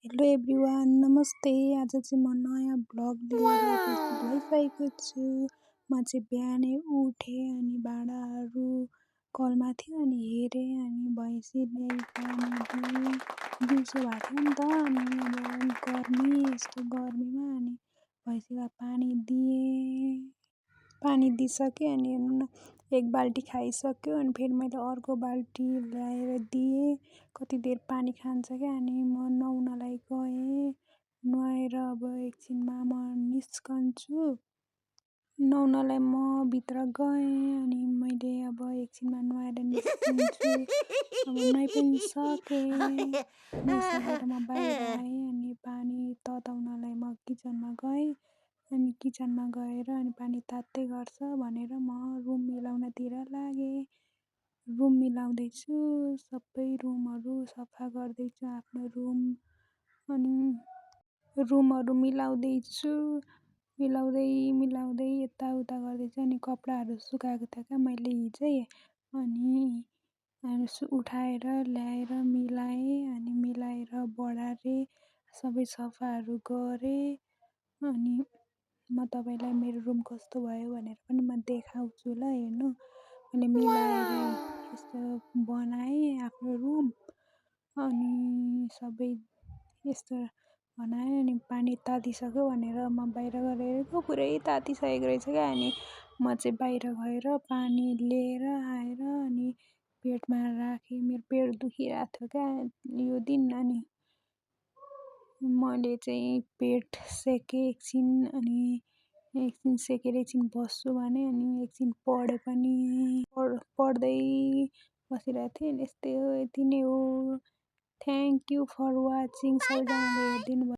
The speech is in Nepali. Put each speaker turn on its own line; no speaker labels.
हेलो एभ्रिवान नमस्ते। आज चाहिँ म नयाँ भ्लग लिएर उपस्थित भइसकेको छु। म चाहिँ बिहानै उठेँ अनि भाँडाहरू कलमा थियो अनि हेरेँ अनि भैँसीलाई पानी दिएँ। दिउँसो भएको थियो नि त अनि अब गर्मी यस्तो गर्मीमा अनि भैँसीलाई पानी दिएँ। पानी दिइसकेँ अनि हेर्नु न एक बाल्टी खाइसक्यो अनि फेरि मैले अर्को बाल्टी ल्याएर दिएँ। कति देर पानी खान्छ क्या अनि म नुहाउनलाई गएँ। नुहाएर अब एकछिनमा म निस्कन्छु। नुहाउनलाई म भित्र गएँ अनि मैले अब एकछिनमा नुहाएर निस्किन्छु। अब नुहाइ पनि सकेँ। नुहाइसकेर म बाहिर आएँ अनि पानी तताउनलाई म किचनमा गएँ। अनि किचनमा गएर अनि पानी तात्दै गर्छ भनेर म रुम मिलाउनतिर लागेँ। रुम मिलाउँदैछु, सबै रुमहरू सफा गर्दैछु आफ्नो रुम। अनि रुमहरू मिलाउँदैछु, मिलाउँदै यताउता गर्दैछु। अनि कपडाहरू सुकाएको थियो क्या मैले हिजै अनि उठाएर ल्याएर मिलाएँ अनि मिलाएर बढारेँ, सबै सफाहरू गरेँ। अनि म तपाईँलाई मेरो रुम कस्तो भयो भनेर पनि म देखाउँछु ल। हेर्नु मैले मिलाएर यस्तो बनाएँ आफ्नो रुम अनि सबै यस्तो बनाएँ। अनि पानी तातिसक्यो भनेर म बाहिर गएर हेरेको पुरै तातिसकेको रहेछ क्या। अनि म चाहिँ बाहिर गएर पानी लिएर आएर अनि पेटमा राखेँ। मेरो पेट दुखिरहेको थियो क्या यो दिन। अनि मैले चाहिँ पेट सेकेँ एकछिन अनि एकछिन सेकेर एकछिन बस्छु भने अनि एकछिन पढेँ पनि। पढ्दै बसिरहेको थिएँ। यस्तै हो, यति नै हो। Thank you for watching. सबैजनाले हेरिदिनु भयो।